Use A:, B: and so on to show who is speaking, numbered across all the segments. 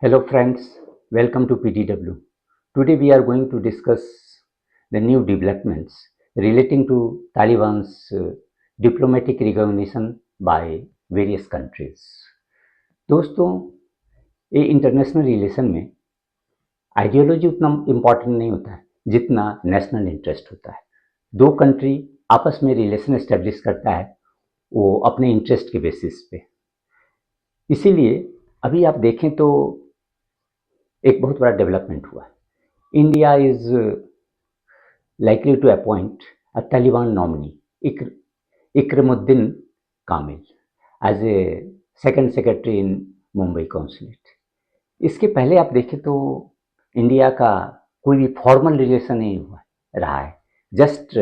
A: Hello friends, welcome to PDW. Today we are going to discuss the new developments relating to Taliban's diplomatic recognition by various countries. दोस्तों, ये international relation में ideology उतना important नहीं होता है जितना national interest होता है। दो कंट्री आपस में रिलेशन एस्टेब्लिश करता है वो अपने इंटरेस्ट के बेसिस पे। इसीलिए अभी आप देखें तो एक बहुत बड़ा डेवलपमेंट हुआ है। India is likely to appoint a Taliban nominee, Ikrimuddin Kamil, as a second secretary in Mumbai consulate. इसके पहले आप देखें तो इंडिया का कोई भी फॉर्मल रिलेशन नहीं हुआ रहा है। जस्ट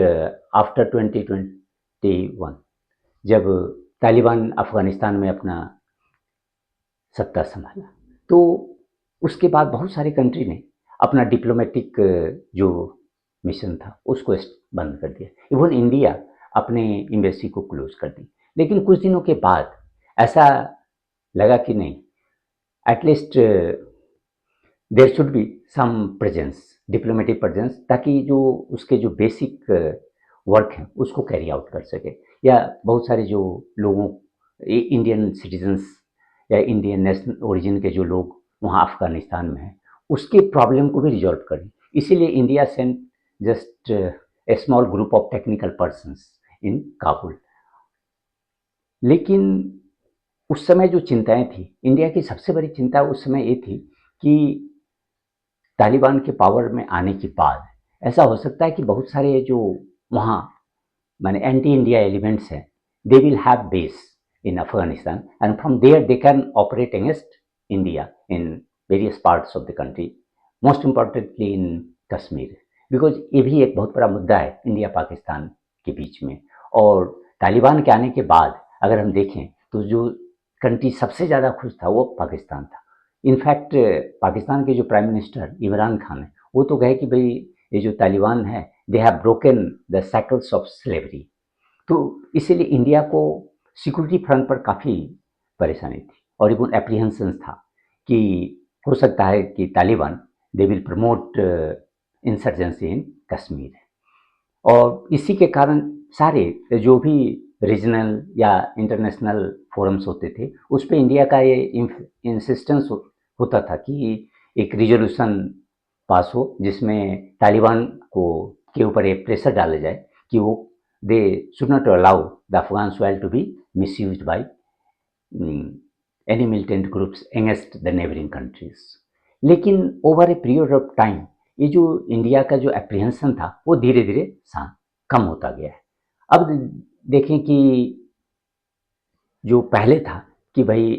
A: आफ्टर 2021 जब तालिबान अफगानिस्तान में अपना सत्ता संभाला तो उसके बाद बहुत सारी कंट्री ने अपना डिप्लोमेटिक जो मिशन था उसको बंद कर दिया। इवन इंडिया अपने एम्बेसी को क्लोज कर दी। लेकिन कुछ दिनों के बाद ऐसा लगा कि नहीं, at least there should be some presence, diplomatic presence, ताकि जो उसके जो बेसिक वर्क हैं उसको कैरी आउट कर सके, या बहुत सारे जो लोगों इंडियन सिटीजन्स या इंडियन नेशनल ओरिजिन के जो लोग वहाँ अफगानिस्तान में हैं उसके प्रॉब्लम को भी रिजॉल्व करें। इसीलिए India sent just a small group of technical persons in Kabul. लेकिन उस समय जो चिंताएं थी, इंडिया की सबसे बड़ी चिंता उस समय ये थी कि तालिबान के पावर में आने के बाद ऐसा हो सकता है कि बहुत सारे जो वहाँ माने एंटी इंडिया एलिमेंट्स हैं, they will have base in Afghanistan and from there they can operate against India in various parts of the country, most importantly in Kashmir. Because ये भी एक बहुत बड़ा मुद्दा है इंडिया पाकिस्तान के बीच में। और तालिबान के आने के बाद अगर हम देखें तो जो कंट्री सबसे ज़्यादा खुश था वो पाकिस्तान था। इनफैक्ट पाकिस्तान के जो प्राइम मिनिस्टर इमरान खान है वो तो कहे कि भाई ये जो तालिबान है they have broken the shackles of slavery. तो इसीलिए इंडिया को सिक्योरिटी फ्रंट पर काफ़ी परेशानी थी और इवन एप्रीहेंशन था कि हो सकता है कि Taliban they will promote insurgency in Kashmir. और इसी के कारण सारे जो भी रीजनल या इंटरनेशनल फोरम्स होते थे उस पर इंडिया का ये इंसिस्टेंस होता था कि एक रिजोल्यूशन पास हो जिसमें तालिबान को के ऊपर एक प्रेशर डाला जाए कि वो they should not allow the Afghan soil to be misused by any militant groups against the neighbouring countries. लेकिन over a period of time ये जो इंडिया का जो एप्रीहेंशन था वो धीरे धीरे कम होता गया है। अब देखें कि जो पहले था कि भाई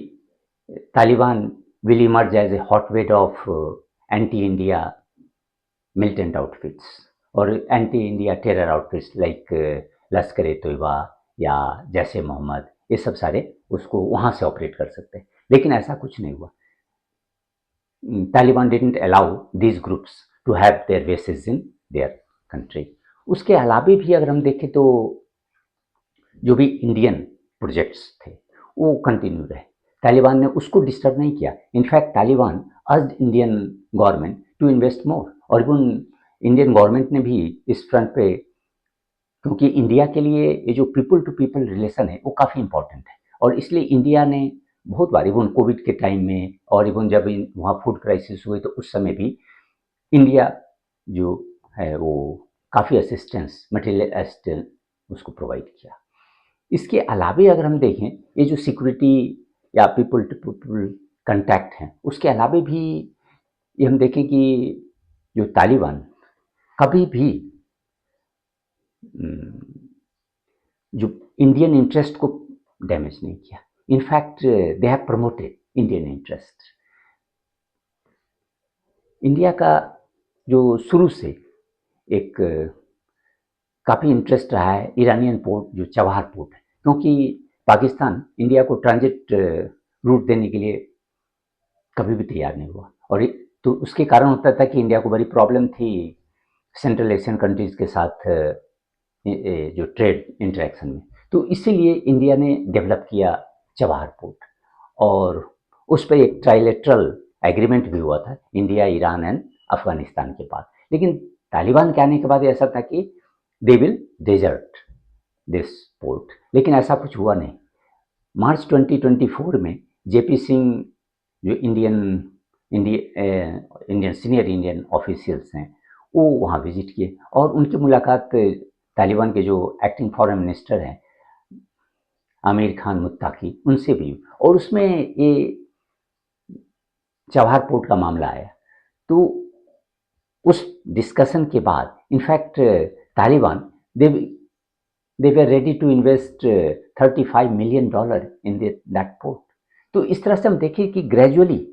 A: Taliban will emerge as a hotbed of anti India militant outfits और anti India terror outfits like Lashkar e Taiba या जैसे मोहम्मद, ये सब सारे उसको वहाँ से ऑपरेट कर सकते हैं। लेकिन ऐसा कुछ नहीं हुआ। Taliban didn't allow these groups to have their bases in their country. उसके अलावा भी अगर हम देखें तो जो भी इंडियन प्रोजेक्ट्स थे वो कंटिन्यू रहे, तालिबान ने उसको डिस्टर्ब नहीं किया। In fact Taliban urged Indian government to invest more, और इवन इंडियन गवर्नमेंट ने भी इस फ्रंट पे, क्योंकि इंडिया के लिए ये जो पीपल टू पीपल रिलेशन है वो काफ़ी इंपॉर्टेंट है, और इसलिए इंडिया ने बहुत बार इवन कोविड के टाइम में और इवन जब वहाँ फूड क्राइसिस हुए तो उस समय भी इंडिया जो है वो काफ़ी असिस्टेंस, मटेरियल असिस्टेंस उसको प्रोवाइड किया। इसके अलावा अगर हम देखें ये जो सिक्योरिटी या पीपल टू पीपल कंटैक्ट हैं उसके अलावा भी ये हम देखें कि जो तालिबान कभी भी जो इंडियन इंटरेस्ट को डैमेज नहीं किया। In fact they have promoted Indian interest. India का जो शुरू से एक काफ़ी इंटरेस्ट रहा है ईरानियन पोर्ट, जो चबहार पोर्ट है, क्योंकि पाकिस्तान इंडिया को ट्रांजिट रूट देने के लिए कभी भी तैयार नहीं हुआ, और तो उसके कारण होता था कि इंडिया को बड़ी प्रॉब्लम थी सेंट्रल एशियन कंट्रीज़ के साथ जो ट्रेड इंटरेक्शन में। तो इसीलिए इंडिया ने डेवलप किया चबहार पोर्ट और उस पर एक ट्राइलेटरल एग्रीमेंट भी हुआ था इंडिया, ईरान एंड अफगानिस्तान के बाद। लेकिन तालिबान के आने के बाद ऐसा था कि they will desert this port, लेकिन ऐसा कुछ हुआ नहीं। मार्च 2024 में जेपी सिंह जो इंडियन सीनियर इंडियन ऑफिशियल्स हैं वो वहाँ विजिट किए और उनकी मुलाकात तालिबान के जो एक्टिंग फॉरेन मिनिस्टर हैं आमिर खान मुत्ताकी उनसे भी, और उसमें ये चबहार पोर्ट का मामला आया। तो उस डिस्कशन के बाद in fact Taliban they they were ready to invest $35 million in that port. तो इस तरह से हम देखें कि ग्रेजुअली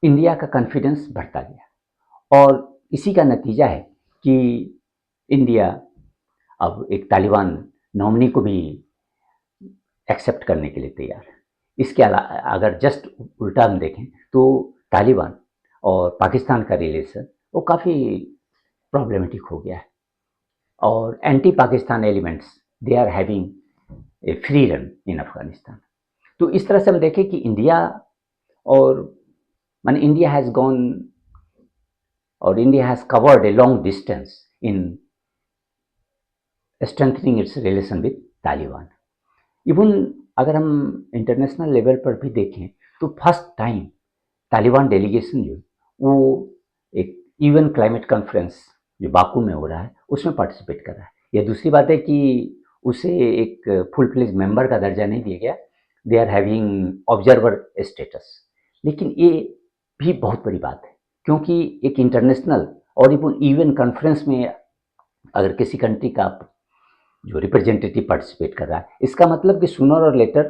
A: इंडिया का कॉन्फिडेंस बढ़ता गया और इसी का नतीजा है कि इंडिया अब एक तालिबान नॉमिनी को भी एक्सेप्ट करने के लिए तैयार है। इसके अलावा अगर जस्ट उल्टा हम देखें तो तालिबान और पाकिस्तान का रिलेशन वो काफ़ी प्रॉब्लमेटिक हो गया है और anti Pakistan elements they are having a free run in Afghanistan. तो इस तरह से हम देखें कि इंडिया और मान इंडिया हैज़ गॉन और India has covered a long distance in strengthening it's relation with Taliban. Even अगर हम इंटरनेशनल लेवल पर भी देखें तो फर्स्ट टाइम तालिबान डेलीगेशन जो वो एक यूएन क्लाइमेट कॉन्फ्रेंस जो बाकू में हो रहा है उसमें पार्टिसिपेट कर रहा है। यह दूसरी बात है कि उसे एक फुल फ्लेज मेंबर का दर्जा नहीं दिया गया, they are having observer status. लेकिन ये भी बहुत बड़ी बात है क्योंकि एक इंटरनेशनल और यूएन कॉन्फ्रेंस में अगर किसी कंट्री का जो रिप्रेजेंटेटिव पार्टिसिपेट कर रहा है इसका मतलब कि सूनर और later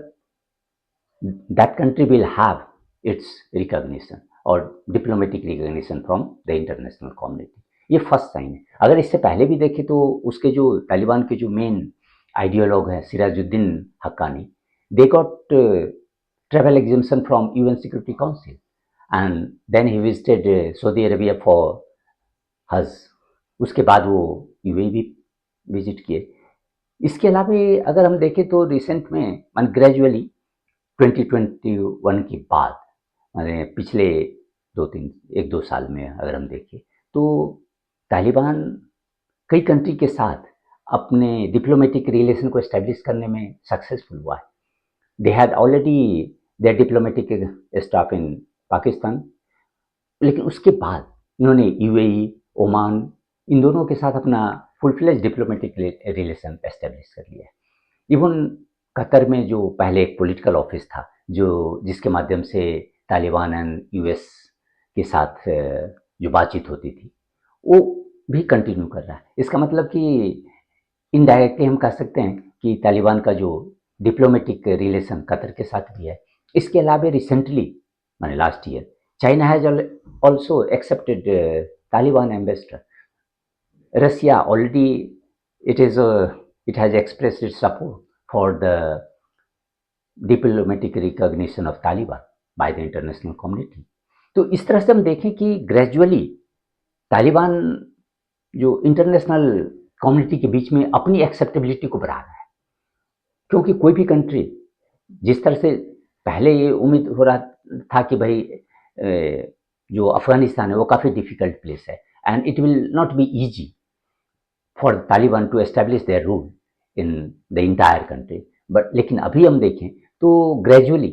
A: that country will have its recognition और diplomatic recognition from the international community. ये फर्स्ट साइन है। अगर इससे पहले भी देखें तो उसके जो तालिबान के जो मेन आइडियोलॉग हैं Sirajuddin Haqqani, they got travel exemption from UN Security Council and then he visited Saudi Arabia for Hajj. उसके बाद वो यूएई भी विजिट किए। इसके अलावा अगर हम देखें तो रिसेंट में ग्रेजुअली 2021 के बाद मैंने पिछले 1-2 साल में अगर हम देखें तो तालिबान कई कंट्री के साथ अपने डिप्लोमेटिक रिलेशन को एस्टेब्लिश करने में सक्सेसफुल हुआ है। They had already their diplomatic staff in Pakistan, लेकिन उसके बाद इन्होंने यूएई, ओमान इन दोनों के साथ अपना full fledge diplomatic relation establish कर लिया है। इवन कतर में जो पहले एक पॉलिटिकल ऑफिस था जो जिसके माध्यम से तालिबान एंड यूएस के साथ जो बातचीत होती थी वो भी कंटिन्यू कर रहा है। इसका मतलब कि इनडायरेक्टली हम कह सकते हैं कि तालिबान का जो डिप्लोमेटिक रिलेशन कतर के साथ भी है। इसके अलावा रिसेंटली मैंने last year China has also accepted Taliban ambassador. Russia already it has expressed its support for the diplomatic recognition of Taliban by the international community। तो इस तरह से हम देखें कि ग्रेजुअली तालिबान जो इंटरनेशनल कम्युनिटी के बीच में अपनी एक्सेप्टेबिलिटी को बढ़ा रहा है क्योंकि कोई भी कंट्री जिस तरह से पहले ये उम्मीद हो रहा था कि भाई जो अफगानिस्तान है वो काफ़ी डिफिकल्ट प्लेस है and it will not be easy for Taliban to establish their rule in the entire country, but लेकिन अभी हम देखें तो gradually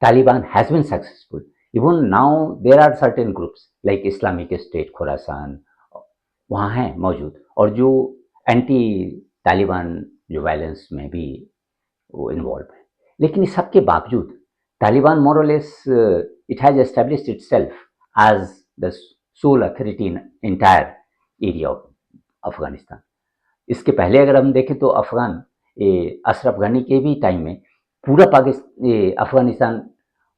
A: Taliban has been successful. Even now there are certain groups like Islamic State Khorasan वहाँ हैं मौजूद और जो एंटी तालिबान जो वायलेंस में भी वो इन्वॉल्व है। लेकिन इस सब के बावजूद तालिबान मोर और less it has established itself as the sole authority in entire area of Afghanistan. इसके पहले अगर हम देखें तो अशरफ गनी के भी टाइम में पूरा अफगानिस्तान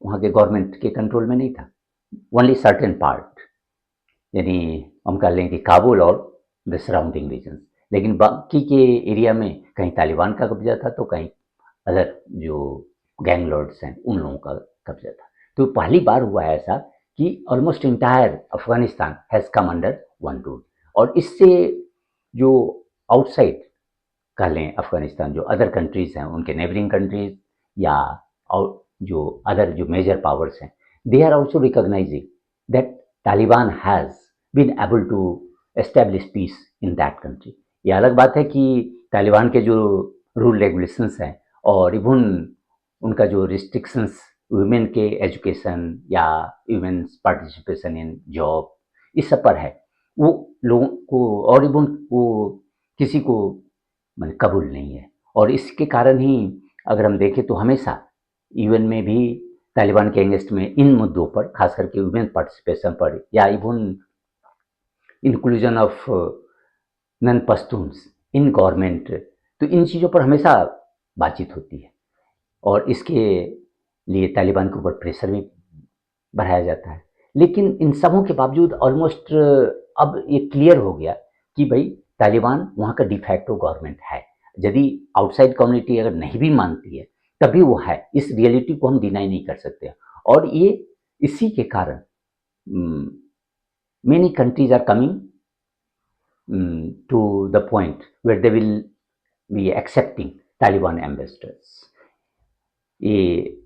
A: वहाँ के गवर्नमेंट के कंट्रोल में नहीं था, ओनली सर्टेन पार्ट, यानी हम कह लें कि काबुल और द सराउंडिंग रीजन, लेकिन बाकी के एरिया में कहीं तालिबान का कब्जा था तो कहीं अदर जो गैंग लॉर्ड्स हैं उन लोगों का कब्जा था। तो पहली बार हुआ है ऐसा कि almost entire Afghanistan has come under one rule. और इससे जो आउटसाइड कह लें अफगानिस्तान जो अदर कंट्रीज़ हैं उनके नेबरिंग कंट्रीज़ या जो अदर जो मेजर पावर्स हैं they are also recognizing that Taliban has been able to establish peace in that country. ये अलग बात है कि तालिबान के जो रूल रेगुलेशंस हैं और इवन उनका जो रिस्ट्रिक्शंस वुमेन के एजुकेशन या वुमेन्स पार्टिसिपेशन इन जॉब इस सब पर है, वो लोगों को और इवन वो किसी को माने कबूल नहीं है। और इसके कारण ही अगर हम देखें तो हमेशा यूएन में भी तालिबान के अगेंस्ट में इन मुद्दों पर, खास करके वुमेन पार्टिसिपेशन पर या even inclusion of non Pashtuns in government, तो इन चीज़ों पर हमेशा बातचीत होती है और इसके लिए तालिबान के ऊपर प्रेशर भी बढ़ाया जाता है। लेकिन इन सबों के बावजूद ऑलमोस्ट अब ये क्लियर हो गया कि भाई तालिबान वहाँ का डिफैक्टो गवर्नमेंट है। यदि आउटसाइड कम्युनिटी अगर नहीं भी मानती है तभी वो है, इस रियलिटी को हम डिनाई नहीं कर सकते। और ये इसी के कारण many countries are coming to the point where they will be accepting Taliban ambassadors. ये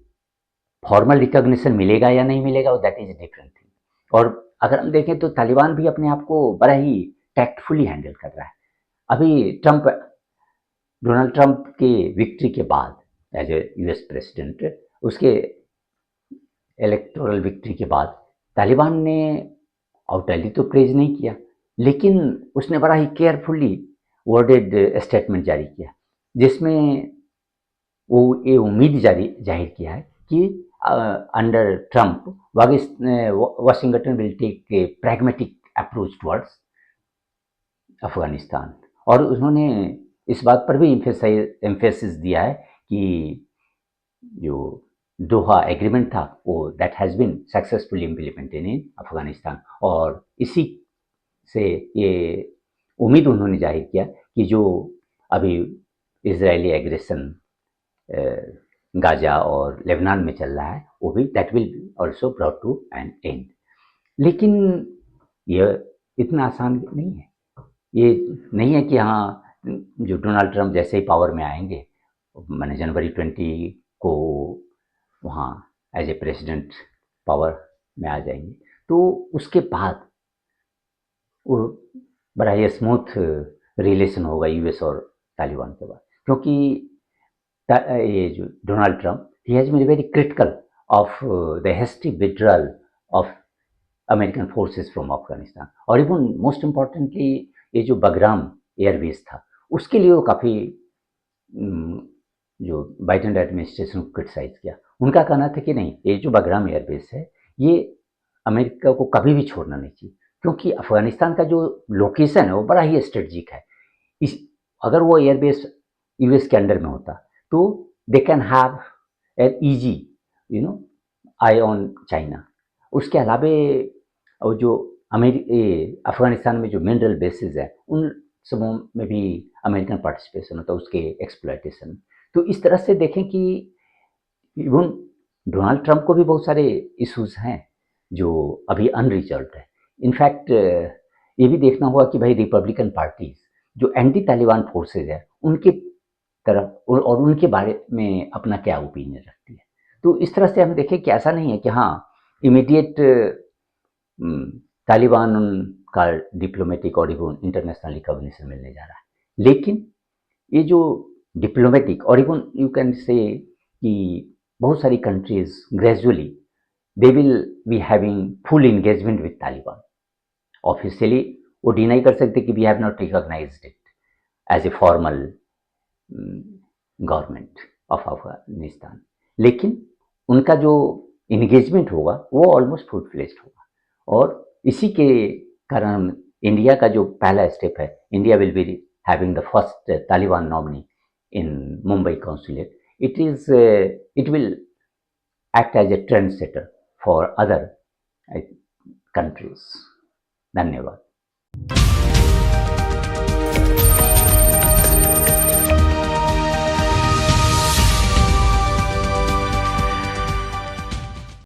A: फॉर्मल रिकॉग्निशन मिलेगा या नहीं मिलेगा, दैट इज डिफरेंट थिंग। और अगर हम देखें तो तालिबान भी अपने आप को बड़ा ही टैक्टफुली हैंडल कर रहा है। अभी डोनाल्ड ट्रंप के विक्ट्री के बाद एज ए यूएस प्रेसिडेंट, उसके इलेक्टोरल विक्ट्री के बाद तालिबान ने आउटली तो प्रेज नहीं किया, लेकिन उसने बड़ा ही केयरफुली वर्डेड स्टेटमेंट जारी किया जिसमें वो ये उम्मीद जाहिर किया है कि under Trump Washington will take a pragmatic approach towards Afghanistan. और उन्होंने इस बात पर भी एम्फेसिस दिया है कि जो दोहा एग्रीमेंट था वो that has been successfully implemented in Afghanistan. और इसी से ये उम्मीद उन्होंने जाहिर किया कि जो अभी इजरायली एग्रेशन गाजा और लेबनान में चल रहा है वो भी that will also brought to an end. लेकिन ये इतना आसान नहीं है। ये नहीं है कि हाँ जो डोनाल्ड ट्रंप जैसे ही पावर में आएंगे, मैंने जनवरी 20 को वहाँ एज ए प्रेसिडेंट पावर में आ जाएंगे तो उसके बाद वो बड़ा ही स्मूथ रिलेशन होगा यूएस और तालिबान के बाद। क्योंकि ये जो Donald Trump he has been very critical of the history withdrawal of American forces from Afghanistan. और इवन मोस्ट इम्पॉर्टेंटली ये जो बगराम एयरबेस था उसके लिए वो काफ़ी जो बाइडेन एडमिनिस्ट्रेशन को क्रिटिसाइज किया। उनका कहना था कि नहीं, ये जो बगराम एयरबेस है ये अमेरिका को कभी भी छोड़ना नहीं चाहिए, क्योंकि अफगानिस्तान का जो लोकेशन है वो बड़ा ही स्ट्रेटजिक है। इस अगर वो एयरबेस यूएस के अंडर में होता तो they can have an easy I on China. उसके अलावा और जो अफगानिस्तान में जो मिनरल बेसिस है उन सबों में भी अमेरिकन पार्टिसिपेशन होता है, उसके एक्सप्लॉयटेशन। तो इस तरह से देखें कि इवन डोनाल्ड ट्रंप को भी बहुत सारे इश्यूज हैं जो अभी अनरिजॉल्व्ड है। इनफैक्ट ये भी देखना होगा कि भाई रिपब्लिकन पार्टीज जो एंटी तालिबान फोर्सेज है उनके तरफ और उनके बारे में अपना क्या ओपिनियन रखती है। तो इस तरह से हम देखें कि ऐसा नहीं है कि हाँ इमीडिएट तालिबान का डिप्लोमेटिक और इवन इंटरनेशनल रिकॉग्निशन मिलने जा रहा है, लेकिन ये जो डिप्लोमेटिक और इवन यू कैन से कि बहुत सारी countries gradually they will be having full engagement with Taliban. Officially वो डिनाई कर सकते कि we have not recognized it as a formal government of Afghanistan, लेकिन उनका जो इंगेजमेंट होगा वो ऑलमोस्ट फुल फ्लेज्ड होगा। और इसी के कारण इंडिया का जो पहला स्टेप है, India will be having the first Taliban nominee in Mumbai consulate. It will act as a trendsetter for other countries. धन्यवाद।